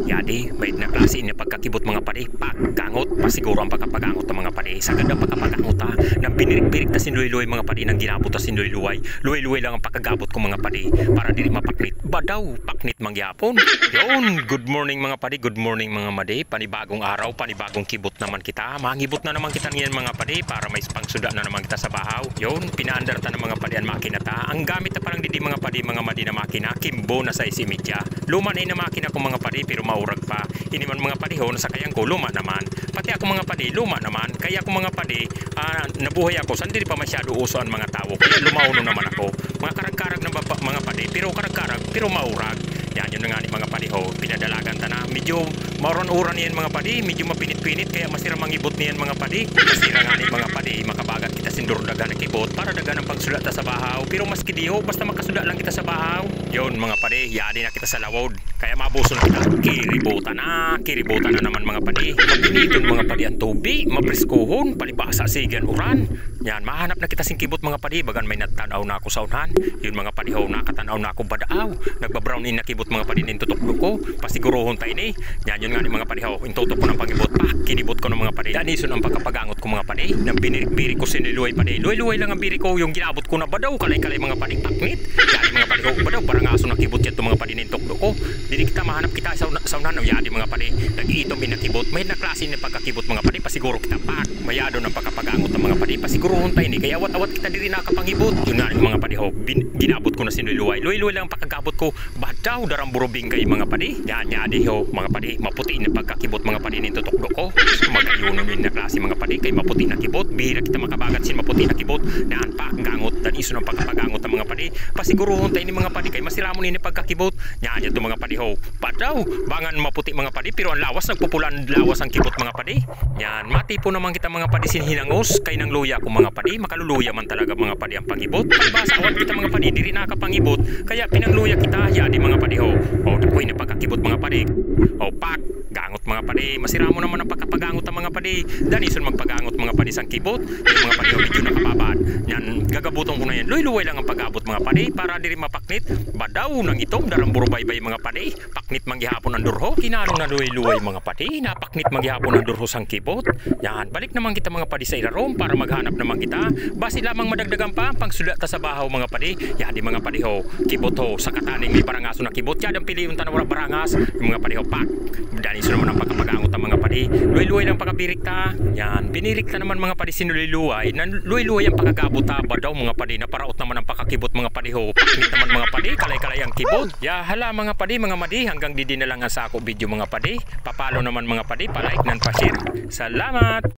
Yadi, may na klase na pagkakibot mga padi. Pagkangot, pasiguro ang pagkapagangot ng mga padi. Sagad ang pagkapagangot ha. Nang binirik-birik na sinuloy-luloy mga padi. Nang ginabot na sinuloy-luloy. Luloy-luloy lang ang pagkagabot ko mga padi. Para dili mapaknit. Badaw, paknit mangyapon. Yun, good morning mga padi. Good morning mga madi. Panibagong araw, panibagong kibot naman kita. Mangibot na naman kita ngayon mga padi. Para may pangsuda na naman kita sa bahaw. Yun, pinaandar ta ng mga padi ang makina ta. Ang gamit na parang didi mga padi, mga madi na makina. Kimbo na sa isimidya. Luma na na makina ko mga padi. Pero maurag pa. Ini man mga padi ho, nasa kayang ko, luma naman. Pati ako mga padi, luma naman. Kaya ako mga padi, nabuhay ako. Saan di pa masyado uso ang mga tao. Kaya lumauno naman ako. Mga karag-karag na mga padi. Pero karag-karag, pero maurag. Yan yun na nga ni mga padi ho. Pinadalagan ta na. Medyo mauran-uran niyan mga padi. Medyo mapinit-pinit. Kaya masira mangibot niyan mga padi. Masira nga ni mga padi. Makabagat kita sindur dagan ng kibot. Para dagan ang pagsulat sa bahaw. Pero maski di ho, basta makasulat lang kita sa bahaw. Yun mga padi, yadi na kita sa lawod. Kaya mabuso na kita. Kiributan na naman mga padi. Mapiniton mga padi ang tubi. Mapreskuhon. Palibasa sigan uran. Yan, mahanap na kita sing kibot mga padi. Bagan may natanaw na ako sa unahan. Yun mga padi ho, nakatanaw na ako badaaw. Nagbabrown in na kibot mga padi nintutok ko. Pasiguruhon tayo ni. Yan yun nga ni mga padi ho. Intutok ko ng pangibot pa. Kinibot ko ng mga padi. Danison ang pagkapagangot ko mga padi. Nang binirik-birik ko sinuloy padi. Luloy lang ang birik ko. Yung ginabot ko na badaw. Kalay-kalay mga padi paknit. Yan mga padi ho. Badaw parang aso na kibot yan mga padi nintutok ko. Dili kita mahanap kita sa unahan. Yadi mga padi. Nag-iitom inakibot. May na klase na pagkakibot mga padi. Pasiguro kita pak. Mayado ng pagkapagangot ng mga padi. Pasiguruhon tayo ni. Kaya awat-awat kita diri nakapangibot. Yun nga mga padi ho. Ginabot ko na sinuloy. Luloy lang ang pagkagabot ko. Badaw darang burubing kay mga padi. Yan yadi ho mga padi. Maputi na pagkakibot mga padi nintutok ko. Magayunon yun na klase mga padi. Kay maputi na kibot. Bihira kita makabagat sin maputi na kibot. Naan pa gangot. Dan iso ng pagkapagangot ng mga padi. Pasiguruhon tayo ni mga padi. Kay masiramon ni pagkakibot. Yan yun mga padi ho. Badaw. Bangan maputi mga padi. Pero ang lawas nagpupulan lawas ang kibot mga padi. Yan mati po naman kita mga padi sinhinangos. Kay nang luya ko mga padi. Makaluluya man talaga mga padi ang pangibot. Palibasa awan kita mga padi. Diri nakapangibot. Kaya pinangluya kita. Yadi mga padi ho. O dapoy na pagkakibot mga padi. O pak. Gangot mga padi. Masira mo naman ang pagkapagangot ng mga padi. Danison magpagangot mga padi sang kibot. Yung mga padi ho medyo nakababad. Yan gagabuton ko na yan. Luy-luway lang ang pagabot mga padi. Para diri mapaknit. Badaw nang itom. Darang burubaybay mga padi. Paknit manggihapon ang durho. Kinanong na luy-luway mga padi. Napaknit manggihapon ang durho sang kibot. Yan. Balik naman kita mga padi sa ilarom. Para maghanap naman kita. Basi lamang madagdagan pa. Pangsulat ta sa bahaw mga padi. Yadi mga padi ho. Kibot ho. Sa kataning may barangaso na kibot. Yadang piliyon ta na wala barangas. Yung mga padi ho. Pak. Daniso naman ang pagkapagangot ng mga padi. Luy-luway lang pagkabirik ta. Yan. Binirik ta naman mga padi sinuloy-luway. Luy-luway ang pagkagabot ta. Badaw mga padi. Naparaot naman ang pagkakibot mga padi ho. Paknit naman mga padi. Kalay-kalay ang kibot. Ya hala mga padi mga madi. Hanggang didi na lang ang sako video mga padi. Papalo naman mga padi. Palike nan pa-share. Salamat.